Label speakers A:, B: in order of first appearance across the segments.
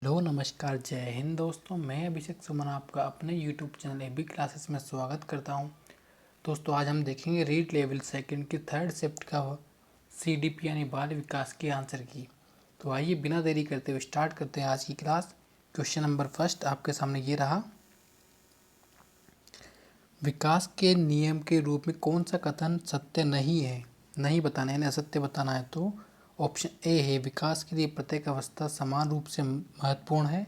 A: Hello नमस्कार जय हिंद दोस्तों। मैं अभिषेक सुमन आपका अपने यूट्यूब चैनल एबी क्लासेस में स्वागत करता हूं। दोस्तों आज हम देखेंगे रीड लेवल सेकंड की थर्ड शिफ्ट का सीडीपी यानी बाल विकास के आंसर की। तो आइए बिना देरी करते हुए स्टार्ट करते हैं आज की क्लास। क्वेश्चन नंबर फर्स्ट आपके सामने ये रहा। विकास के नियम के रूप में कौन सा कथन सत्य नहीं है, नहीं बताना है, असत्य बताना है। तो ऑप्शन ए है विकास के लिए प्रत्येक अवस्था समान रूप से महत्वपूर्ण है।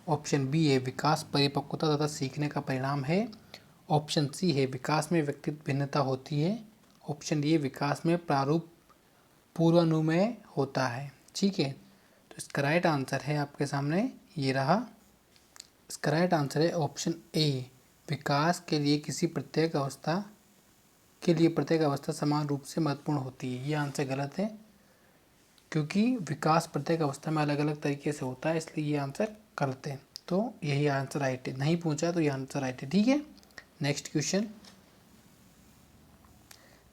A: ऑप्शन बी है विकास परिपक्वता तथा सीखने का परिणाम है। ऑप्शन सी है विकास में व्यक्तित्व भिन्नता होती है। ऑप्शन डी विकास में प्रारूप पूर्वानुमेय होता है। ठीक है, तो इसका राइट आंसर है आपके सामने ये रहा। इसका राइट आंसर है ऑप्शन ए, विकास के लिए प्रत्येक अवस्था समान रूप से महत्वपूर्ण होती है। ये आंसर गलत है क्योंकि विकास प्रत्येक अवस्था में अलग अलग तरीके से होता है, इसलिए ये आंसर गलत है। तो यही आंसर राइट है, नहीं पूछा तो ये आंसर राइट है। ठीक है, नेक्स्ट क्वेश्चन।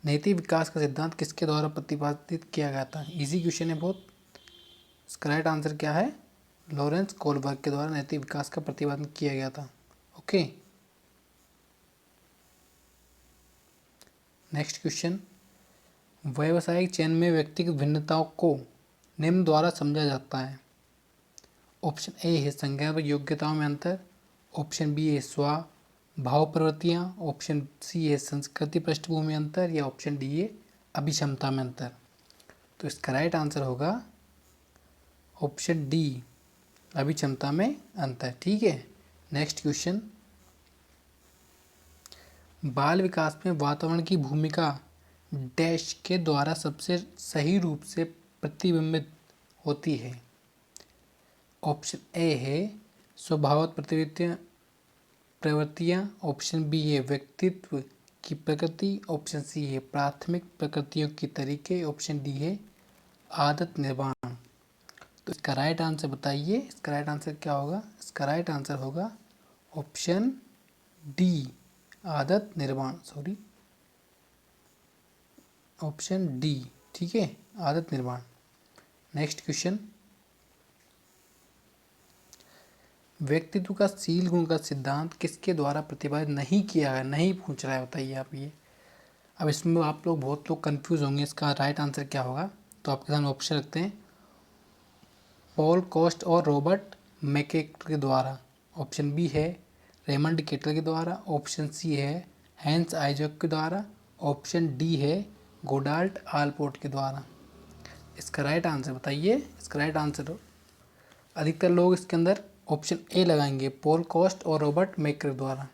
A: नैतिक विकास का सिद्धांत किसके द्वारा प्रतिपादित किया गया था? इजी क्वेश्चन है बहुत। इसका राइट आंसर क्या है? लॉरेंस कोलबर्ग के द्वारा नैतिक विकास का प्रतिपादन किया गया था। Okay, next question. व्यावसायिक चयन में व्यक्तिगत भिन्नताओं को निम्न द्वारा समझा जाता है। ऑप्शन ए है संज्ञा व योग्यताओं में अंतर। ऑप्शन बी है स्वभाव प्रवृत्तियाँ। ऑप्शन सी है संस्कृति पृष्ठभूमि अंतर, या ऑप्शन डी है अभिक्षमता में अंतर। तो इसका राइट आंसर होगा ऑप्शन डी, अभिक्षमता में अंतर। ठीक है, नेक्स्ट क्वेश्चन। बाल विकास में वातावरण की भूमिका डैश के द्वारा सबसे सही रूप से प्रतिबिंबित होती है। ऑप्शन ए है स्वभावत प्रवृत्तियाँ। ऑप्शन बी है व्यक्तित्व की प्रकृति। ऑप्शन सी है प्राथमिक प्रकृतियों के तरीके। ऑप्शन डी है आदत निर्माण। तो इसका राइट आंसर बताइए, इसका राइट आंसर क्या होगा? इसका राइट आंसर होगा ऑप्शन डी, आदत निर्माण। Sorry, option D. ठीक है, आदत निर्माण। Next question. व्यक्तित्व का शील गुण का सिद्धांत किसके द्वारा प्रतिपादित नहीं किया है? नहीं पूछ रहा है, बताइए आप ये। अब इसमें आप लोग बहुत लोग कंफ्यूज होंगे, इसका राइट आंसर क्या होगा। तो आपके सामने ऑप्शन रखते हैं, पॉल कॉस्ट और रॉबर्ट मैकेट के द्वारा। ऑप्शन बी है रेमंड केटल के द्वारा। ऑप्शन सी है हैंस आइजक के द्वारा। ऑप्शन डी है गोडाल्ट आलपोर्ट के द्वारा। इसका राइट आंसर बताइए, इसका राइट आंसर। अधिकतर लोग इसके अंदर ऑप्शन ए लगाएंगे, पॉल कॉस्ट और रॉबर्ट मैकेट द्वारा,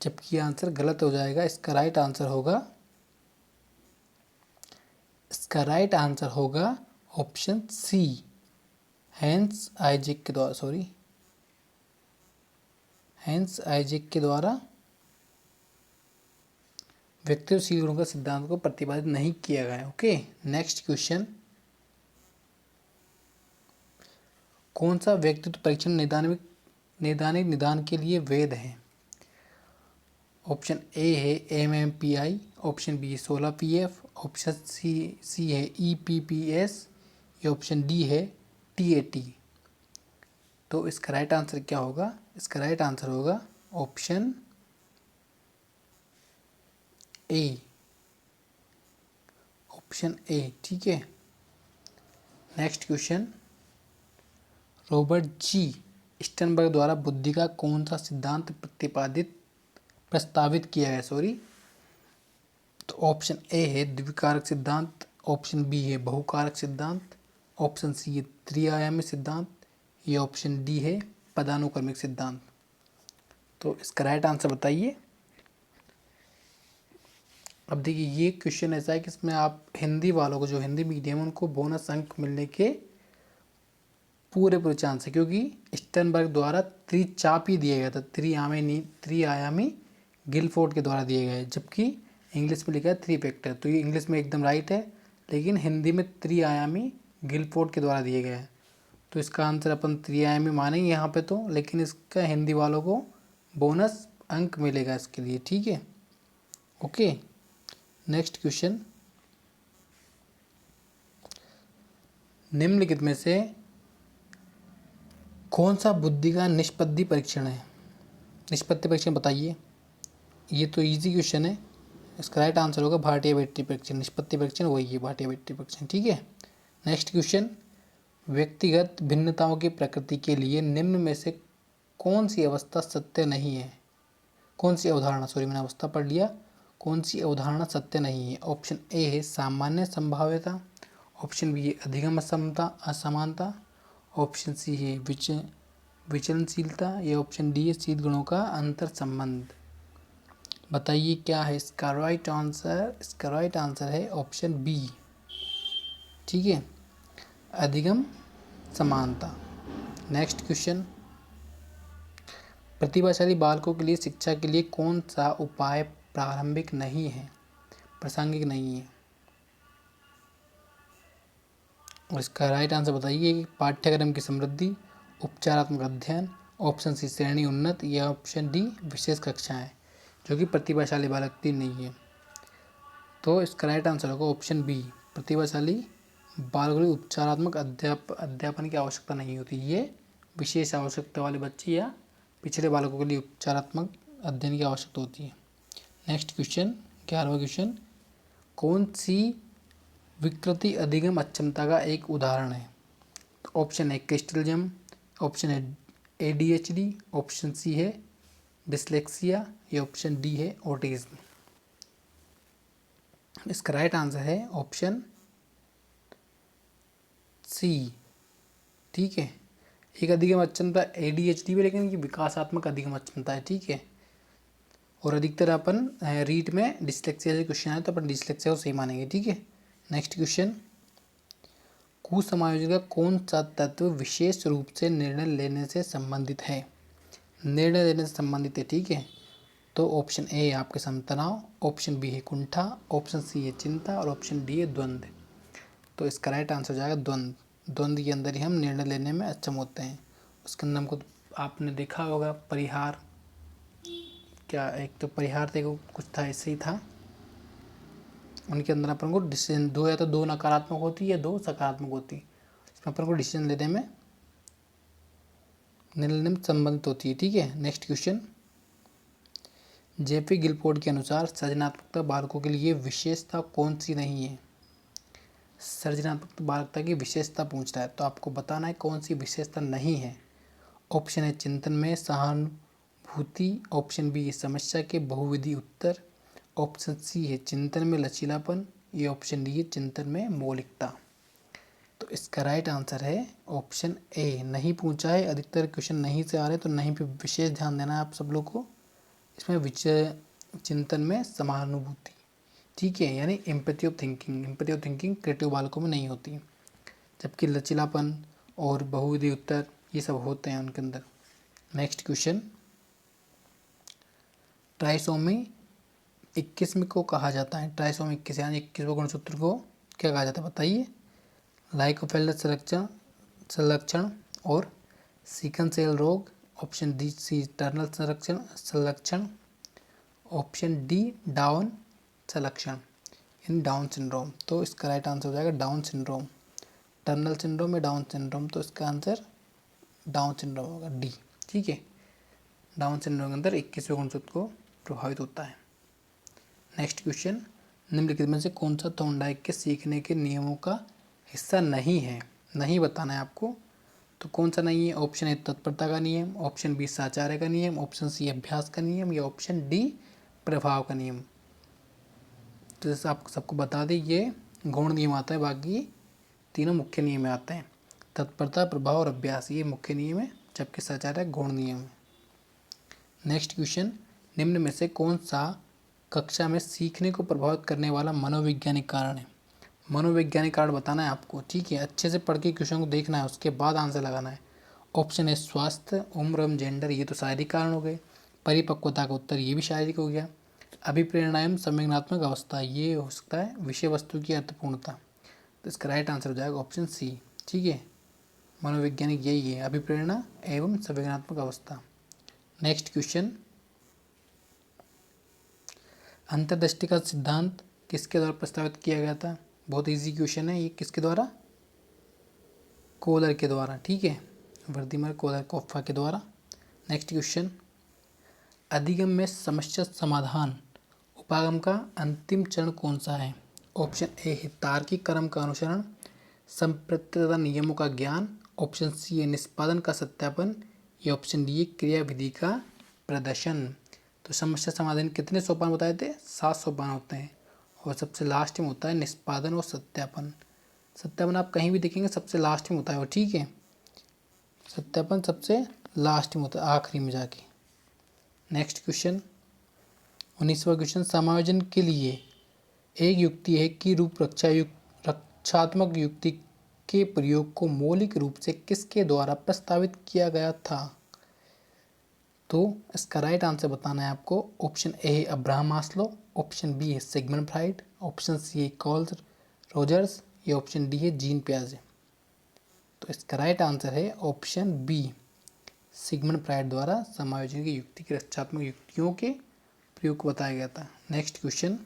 A: जबकि आंसर गलत हो जाएगा। इसका राइट आंसर होगा, इसका राइट आंसर होगा ऑप्शन सी, हैंस आइजक के द्वारा। सॉरी, हैंस आइजक के द्वारा व्यक्तित्वशील गुणों का सिद्धांत को प्रतिपादित नहीं किया गया है। Okay, next question. कौन सा व्यक्तित्व परीक्षण नैदानिक निदान के लिए वैध है? ऑप्शन ए है MMPI। Option B 16 PF। Option C है EPPS, या ऑप्शन डी है TAT। तो इसका राइट आंसर क्या होगा? इसका राइट आंसर होगा ऑप्शन ए, ऑप्शन ए। ठीक है, नेक्स्ट क्वेश्चन। रॉबर्ट जी स्टर्नबर्ग द्वारा बुद्धि का कौन सा सिद्धांत प्रस्तावित किया है? सॉरी, तो ऑप्शन ए है द्विकारक सिद्धांत। ऑप्शन बी है बहुकारक सिद्धांत। ऑप्शन सी है त्रिआयामी सिद्धांत, या ऑप्शन डी है पदानुक्रमिक सिद्धांत। तो इसका राइट आंसर बताइए। अब देखिए, ये क्वेश्चन ऐसा है कि इसमें आप हिंदी वालों को, जो हिंदी मीडियम, उनको बोनस अंक मिलने के पूरे चांस है, क्योंकि स्टर्नबर्ग द्वारा त्रिचापी दिया गया था, त्रिआयामी गिलफोर्ड के द्वारा दिए गए, जबकि इंग्लिश में लिखा है थ्री फैक्टर। तो ये इंग्लिश में एकदम राइट है, लेकिन हिंदी में त्रिआयामी गिलफोर्ड के द्वारा दिए गए हैं। तो इसका आंसर अपन त्रिआयामी मानेंगे यहाँ पे तो, लेकिन इसका हिंदी वालों को बोनस अंक मिलेगा इसके लिए। ठीक है, ओके, नेक्स्ट क्वेश्चन। निम्नलिखित में से कौन सा बुद्धि का निष्पत्ति परीक्षण है? निष्पत्ति परीक्षण बताइए। ये तो इजी क्वेश्चन है। इसका राइट आंसर होगा भाटिया बैटरी परीक्षण। निष्पत्ति परीक्षण वही है, भाटिया बैटरी परीक्षण। ठीक है। नेक्स्ट क्वेश्चन, व्यक्तिगत भिन्नताओं की प्रकृति के लिए निम्न में से कौन सी अवस्था सत्य नहीं है? कौन सी अवधारणा, सॉरी मैंने अवस्था पढ़ लिया, कौन सी अवधारणा सत्य नहीं है? ऑप्शन ए है सामान्य संभाव्यता, ऑप्शन बी है अधिगम असमानता, ऑप्शन सी है विचलनशीलता, या ऑप्शन डी है शीत गुणों का अंतर संबंध। बताइए क्या है इसका राइट आंसर? इसका राइट आंसर है ऑप्शन बी। ठीक है, अधिगम समानता। नेक्स्ट क्वेश्चन, प्रतिभाशाली बालकों के लिए शिक्षा के लिए कौन सा उपाय प्रारंभिक नहीं है, प्रासंगिक नहीं है? और इसका राइट आंसर बताइए। पाठ्यक्रम की समृद्धि, उपचारात्मक अध्ययन, ऑप्शन सी श्रेणी उन्नत, या ऑप्शन डी विशेष कक्षाएं, जो कि प्रतिभाशाली बालक की नहीं है। तो इसका राइट आंसर होगा ऑप्शन बी, प्रतिभाशाली बालकों को उपचारात्मक अध्यापन की आवश्यकता नहीं होती। ये विशेष आवश्यकता वाले बच्चे या पिछड़े बालकों के लिए उपचारात्मक अध्ययन की आवश्यकता होती है। नेक्स्ट क्वेश्चन, 11वां क्वेश्चन, कौन सी विकृति अधिगम अक्षमता का एक उदाहरण है? ऑप्शन है क्रिस्टलिज्म, ऑप्शन है ADHD, ऑप्शन सी है डिसलेक्सिया, या ऑप्शन डी है ऑटिज्म। इसका राइट आंसर है ऑप्शन सी। ठीक है, एक अधिगम अक्षमता ADHD भी, लेकिन ये विकासात्मक अधिगम अक्षमता है। ठीक है, और अधिकतर अपन रीट में डिसलेक्सिया से क्वेश्चन आए तो अपन डिसलेक्सिया को सही मानेंगे। ठीक है। नेक्स्ट क्वेश्चन, कुसमायोजन का कौन सा तत्व विशेष रूप से निर्णय लेने से संबंधित है? निर्णय लेने से संबंधित है। ठीक है, तो ऑप्शन ए है आपके समतनाव, ऑप्शन बी है कुंठा, ऑप्शन सी है चिंता, और ऑप्शन डी है द्वंद्व। तो इसका राइट आंसर हो जाएगा द्वंद्व। द्वंद्व के अंदर ही हम निर्णय लेने में अक्षम होते हैं। उसके अंदर हमको आपने देखा होगा परिहार, क्या एक तो परिहार थे कुछ था, ऐसे ही था। उनके अंदर अपन को डिसीजन दो, या तो दो नकारात्मक होती है या दो सकारात्मक होती है। इसमें अपन को डिसीजन लेने में निर्णय में संबंधित होती है। ठीक है। नेक्स्ट क्वेश्चन, जेफी गिलफोर्ड के अनुसार सृजनात्मकता बालकों के लिए विशेषता कौन सी नहीं है? सृजनात्मक बालकता की विशेषता पूछ रहा है, तो आपको बताना है कौन सी विशेषता नहीं है। ऑप्शन है चिंतन में सहानुभूति, ऑप्शन बी है समस्या के बहुविधि उत्तर, ऑप्शन सी है चिंतन में लचीलापन, ये ऑप्शन डी है चिंतन में मौलिकता। तो इसका राइट आंसर है ऑप्शन ए। नहीं पूछा है, अधिकतर क्वेश्चन नहीं से आ रहे, तो नहीं पे विशेष ध्यान देना है आप सब लोग को। इसमें चिंतन में समानुभूति। ठीक है, यानी empathy of thinking. Empathy of thinking creative बालकों में नहीं होती, जबकि लचीलापन और बहुविधि उत्तर ये सब होते हैं उनके अंदर। नेक्स्ट क्वेश्चन, ट्राइसोमी 21 को कहा जाता है? ट्राइसोमी 21 यानी 21वें गुणसूत्र को क्या कहा जाता है बताइए? लाइकोफेल्डर संलक्षण और सिकल सेल रोग, ऑप्शन डी सी टर्नल संलक्षण, ऑप्शन डी डाउन संलक्षण इन डाउन सिंड्रोम। तो इसका राइट आंसर हो जाएगा डाउन सिंड्रोम। टर्नल सिंड्रोम या डाउन सिंड्रोम, तो इसका आंसर डाउन सिंड्रोम होगा डी। ठीक है, डाउन सिंड्रोम के अंदर 21वें गुणसूत्र को प्रभावित होता है। नेक्स्ट क्वेश्चन, निम्नलिखित में से कौन सा थॉर्नडाइक के सीखने के नियमों का हिस्सा नहीं है? नहीं बताना है आपको, तो कौन सा नहीं है? ऑप्शन ए तत्परता का नियम, ऑप्शन बी साचार्य का नियम, ऑप्शन सी अभ्यास का नियम, या ऑप्शन डी प्रभाव का नियम। तो जैसे आपको सबको बता दें, ये गौण नियम आता है, बाकी तीनों मुख्य नियम में आते हैं। तत्परता, प्रभाव और अभ्यास ये मुख्य नियम है, जबकि साचार्य गौण नियम है। नेक्स्ट क्वेश्चन, निम्न में से कौन सा कक्षा में सीखने को प्रभावित करने वाला मनोवैज्ञानिक कारण है? मनोवैज्ञानिक कारण बताना है आपको। ठीक है, अच्छे से पढ़ के क्वेश्चन को देखना है, उसके बाद आंसर लगाना है। ऑप्शन है स्वास्थ्य, उम्र एवं जेंडर, ये तो शारीरिक कारण हो गए। परिपक्वता का उत्तर ये भी शारीरिक हो गया। अभिप्रेरणा एवं संवेदनात्मक अवस्था, ये हो सकता है विषय वस्तु की अर्थपूर्णता। तो इसका राइट आंसर हो जाएगा ऑप्शन सी। ठीक है, मनोवैज्ञानिक यही है, अभिप्रेरणा एवं संवेदनात्मक अवस्था। नेक्स्ट क्वेश्चन, अंतर्दृष्टि का सिद्धांत किसके द्वारा प्रस्तावित किया गया था? बहुत इजी क्वेश्चन है ये, किसके द्वारा? कोहलर के द्वारा। ठीक है, वर्दीमर कोफ्फा के द्वारा। नेक्स्ट क्वेश्चन, अधिगम में समस्या समाधान उपागम का अंतिम चरण कौन सा है? ऑप्शन ए है तार्किक क्रम का अनुसरण, संप्रत्यता नियमों का ज्ञान, ऑप्शन सी है निष्पादन का सत्यापन, या ऑप्शन डी है क्रियाविधि का प्रदर्शन। तो समस्या समाधान कितने सोपान बताए थे? 7 सोपान होते हैं और सबसे लास्ट में होता है निष्पादन और सत्यापन। सत्यापन आप कहीं भी देखेंगे सबसे लास्ट में होता है वो, ठीक है। सत्यापन सबसे लास्ट में होता है, आखिरी में जाके। नेक्स्ट क्वेश्चन, 19वां क्वेश्चन, समायोजन के लिए एक युक्ति है कि रूप रक्षात्मक युक्ति के प्रयोग को मौलिक रूप से किसके द्वारा प्रस्तावित किया गया था? तो इसका राइट आंसर बताना है आपको। ऑप्शन ए है अब्राहम मास्लो, ऑप्शन बी है सिगमंड फ्राइड, ऑप्शन सी है कार्ल रोजर्स, या ऑप्शन डी है जीन पियाजे। तो इसका राइट आंसर है ऑप्शन बी, सिगमंड फ्राइड द्वारा समायोजन की युक्ति की रक्षात्मक युक्तियों के प्रयोग को बताया गया था। नेक्स्ट क्वेश्चन,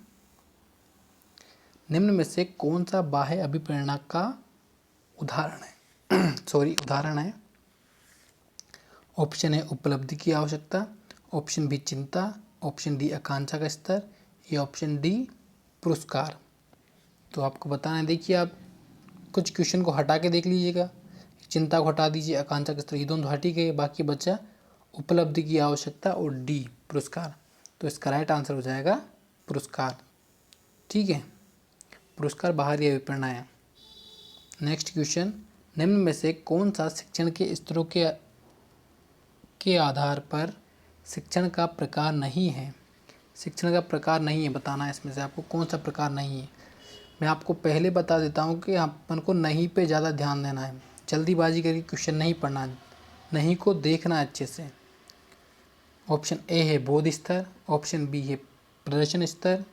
A: निम्न में से कौन सा बाह्य अभिप्रेरणा का उदाहरण है? उदाहरण है। ऑप्शन है उपलब्धि की आवश्यकता, ऑप्शन बी चिंता, ऑप्शन डी आकांक्षा का स्तर, या ऑप्शन डी पुरस्कार। तो आपको बताना है, देखिए आप कुछ क्वेश्चन को हटा के देख लीजिएगा। चिंता को हटा दीजिए, आकांक्षा का स्तर, ये दोनों हट ही गए, बाकी बचा उपलब्धि की आवश्यकता और डी पुरस्कार। तो इसका राइट आंसर हो जाएगा पुरस्कार, ठीक है। पुरस्कार बाहरी अभिप्रेरणा है। नेक्स्ट क्वेश्चन, निम्न में से कौन सा शिक्षण के स्तरों के आधार पर शिक्षण का प्रकार नहीं है? शिक्षण का प्रकार नहीं है बताना है, इसमें से आपको कौन सा प्रकार नहीं है। मैं आपको पहले बता देता हूँ कि अपन को नहीं पे ज़्यादा ध्यान देना है, जल्दीबाजी करके क्वेश्चन नहीं पढ़ना है, नहीं को देखना अच्छे से। ऑप्शन ए है बोध स्तर, ऑप्शन बी है प्रदर्शन स्तर,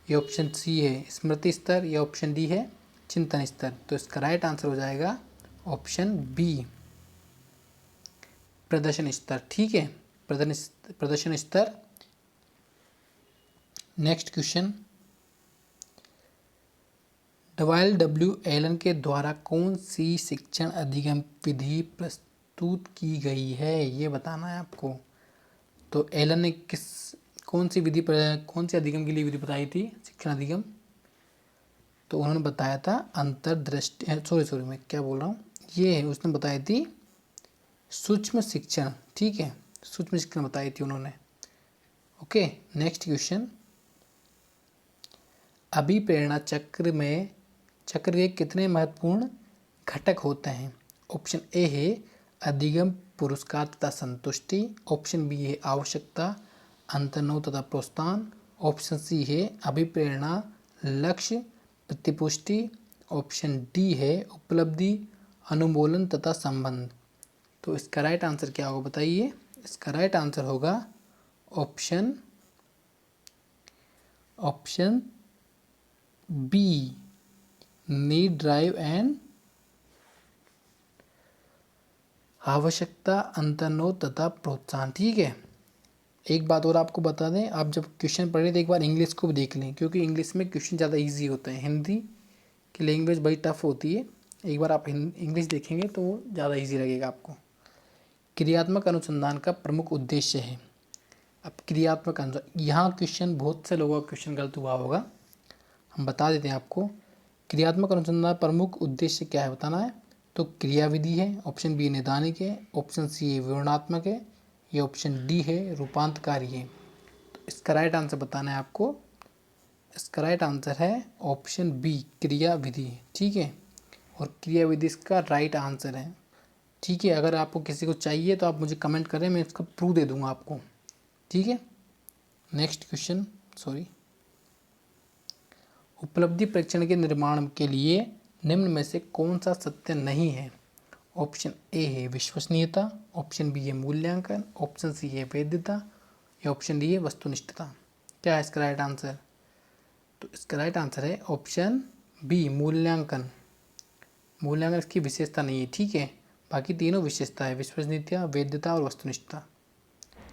A: या ऑप्शन सी है स्मृति स्तर, या ऑप्शन डी है चिंतन स्तर। तो इसका राइट आंसर हो जाएगा ऑप्शन बी, प्रदर्शन स्तर, ठीक है, प्रदर्शन स्तर। नेक्स्ट क्वेश्चन, डवाइल डब्ल्यू एलन के द्वारा कौन सी शिक्षण अधिगम विधि प्रस्तुत की गई है, ये बताना है आपको। तो एलन ने कौन सी अधिगम के लिए विधि बताई थी, शिक्षण अधिगम? तो उन्होंने बताया था अंतर्दृष्टि, मैं क्या बोल रहा हूँ, ये है उसने बताई थी सूक्ष्म शिक्षण, ठीक है, सूक्ष्म शिक्षण बताई थी उन्होंने। ओके, नेक्स्ट क्वेश्चन, अभिप्रेरणा चक्र के कितने महत्वपूर्ण घटक होते हैं? ऑप्शन ए है अधिगम, पुरस्कार तथा संतुष्टि, ऑप्शन बी है आवश्यकता, अंतर्निहित तथा प्रोत्साहन, ऑप्शन सी है अभिप्रेरणा, लक्ष्य, प्रतिपुष्टि, ऑप्शन डी है उपलब्धि, अनुमोलन तथा संबंध। तो इसका राइट आंसर क्या होगा बताइए? इसका राइट आंसर होगा option B, need, drive and, आवश्यकता, अंतर्निहित तथा प्रोत्साहन, ठीक है। एक बात और आपको बता दें, आप जब क्वेश्चन पढ़ें तो एक बार इंग्लिश को भी देख लें, क्योंकि इंग्लिश में क्वेश्चन ज़्यादा इजी होते हैं, हिंदी की लैंग्वेज बड़ी टफ होती है। एक बार आप इंग्लिश देखेंगे तो वो ज़्यादा इजी लगेगा आपको। क्रियात्मक अनुसंधान का प्रमुख उद्देश्य है। अब क्रियात्मक अनुसंधान, यहाँ क्वेश्चन बहुत से लोगों का क्वेश्चन गलत हुआ होगा, हम बता देते हैं आपको। क्रियात्मक अनुसंधान प्रमुख उद्देश्य क्या है बताना है। तो क्रियाविधि है, ऑप्शन बी नैदानिक है, ऑप्शन सी है विवरणात्मक है, या ऑप्शन डी है रूपांतकारी है। तो इसका राइट आंसर बताना है आपको। इसका राइट आंसर है ऑप्शन बी, क्रियाविधि, ठीक है। और क्रियाविधि इसका राइट आंसर है, ठीक है। अगर आपको किसी को चाहिए तो आप मुझे कमेंट करें, मैं इसका प्रूफ दे दूंगा आपको, ठीक है। नेक्स्ट क्वेश्चन, उपलब्धि परीक्षण के निर्माण के लिए निम्न में से कौन सा सत्य नहीं है? ऑप्शन ए है विश्वसनीयता, ऑप्शन बी है मूल्यांकन, ऑप्शन सी है वैधता, या ऑप्शन डी है वस्तुनिष्ठता। क्या है इसका राइट आंसर? तो इसका राइट आंसर है ऑप्शन बी, मूल्यांकन। मूल्यांकन इसकी विशेषता नहीं है, ठीक है, बाकी तीनों विशेषता है, विश्वसनीयता, वैधता और वस्तुनिष्ठता,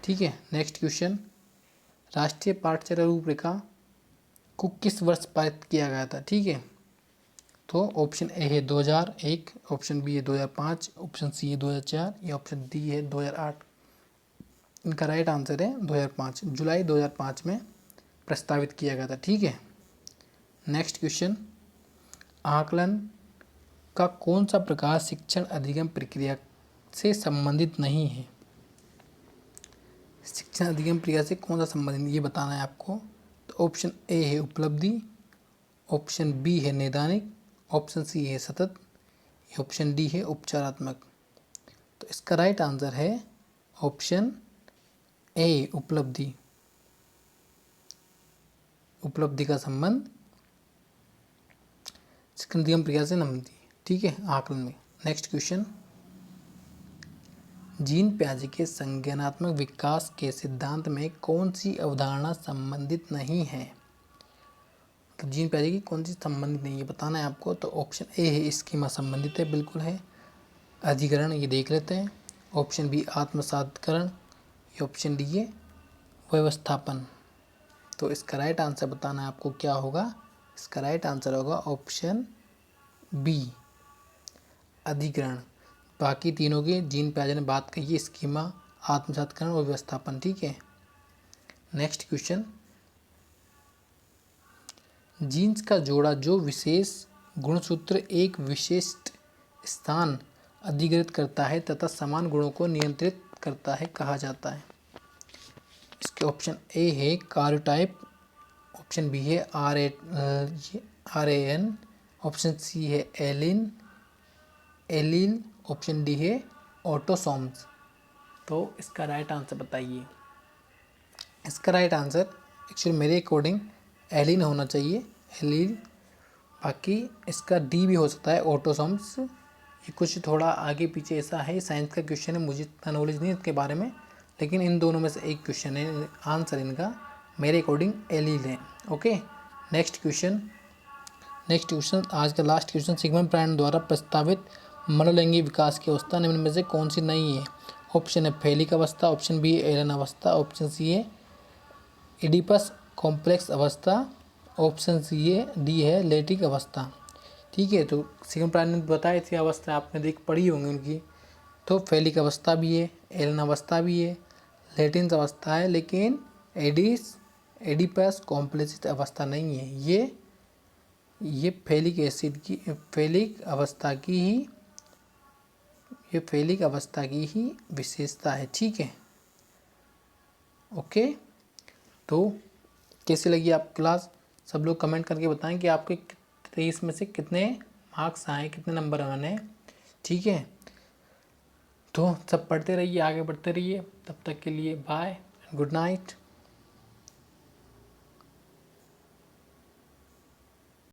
A: ठीक है। नेक्स्ट क्वेश्चन, राष्ट्रीय पाठ्यचर्या रूपरेखा को किस वर्ष पारित किया गया था, ठीक है। तो ऑप्शन ए है 2001, ऑप्शन बी है 2005, ऑप्शन सी है 2004 या ऑप्शन डी है 2008। इनका राइट आंसर है 2005, जुलाई 2005 में प्रस्तावित किया गया था। ठीक है, नेक्स्ट क्वेश्चन, आकलन का कौन सा प्रकार शिक्षण अधिगम प्रक्रिया से संबंधित नहीं है? शिक्षण अधिगम प्रक्रिया से कौन सा संबंधित, ये बताना है आपको। तो ऑप्शन ए है उपलब्धि, ऑप्शन बी है नैदानिक, ऑप्शन सी है सतत, ऑप्शन डी है उपचारात्मक। तो इसका राइट आंसर है ऑप्शन ए उपलब्धि। उपलब्धि का संबंध शिक्षण अधिगम प्रक्रिया से संबंधित है। ठीक है, आकलन में। नेक्स्ट क्वेश्चन, जीन प्याजे के संज्ञानात्मक विकास के सिद्धांत में कौन सी अवधारणा संबंधित नहीं है? मतलब जीन प्याजे की कौन सी संबंधित नहीं है, बताना है आपको। तो ऑप्शन ए है स्कीमा संबंधित है, बिल्कुल है। अधिकरण, ये देख लेते हैं। ऑप्शन बी आत्मसातकरण, ये ऑप्शन डी है व्यवस्थापन। तो इसका राइट आंसर बताना है आपको क्या होगा। इसका राइट आंसर होगा ऑप्शन बी अधिग्रहण। बाकी तीनों के जीन प्याजे ने बात कही है, स्कीमा, आत्मसातकरण और व्यवस्थापन। ठीक है, नेक्स्ट क्वेश्चन, जीन्स का जोड़ा जो विशेष गुणसूत्र एक विशिष्ट स्थान अधिग्रहित करता है तथा समान गुणों को नियंत्रित करता है कहा जाता है? इसके ऑप्शन ए है कार्योटाइप, ऑप्शन बी है RAN, ऑप्शन सी है एलील, ऑप्शन डी है ऑटोसोम्स। तो इसका राइट आंसर बताइए। इसका राइट आंसर एक्चुअली मेरे अकॉर्डिंग एलीन होना चाहिए, एलील। बाकी इसका डी भी हो सकता है ऑटोसोम्स। ये कुछ थोड़ा आगे पीछे ऐसा है, साइंस का क्वेश्चन है, मुझे इतना नॉलेज नहीं है इसके बारे में, लेकिन इन दोनों में से एक क्वेश्चन है, आंसर इनका मेरे अकॉर्डिंग एलील है। ओके, नेक्स्ट क्वेश्चन आज का लास्ट क्वेश्चन, सिगमंड फ्रायड द्वारा प्रस्तावित मनोलैंगिक विकास की अवस्था निम्न में से कौन सी नहीं है? ऑप्शन है फेलिक अवस्था, ऑप्शन बी है एलन अवस्था, ऑप्शन सी है एडिपस कॉम्प्लेक्स अवस्था, ऑप्शन सी है डी है लेटिक अवस्था। ठीक है, तो सिगमंड फ्रायड ने बताई थी अवस्था, आपने पढ़ी होंगी उनकी। तो फेलिक अवस्था भी है, एलन अवस्था भी है, लेटिन्स अवस्था है, लेकिन एडिपस कॉम्प्लेक्स अवस्था नहीं है। ये फेलिक अवस्था की ही विशेषता है। ठीक है, ओके। तो कैसी लगी आप क्लास? सब लोग कमेंट करके बताएं कि आपके 23 में से कितने मार्क्स आए, कितने नंबर आने। ठीक है, तो सब पढ़ते रहिए, आगे बढ़ते रहिए। तब तक के लिए बाय, गुड नाइट।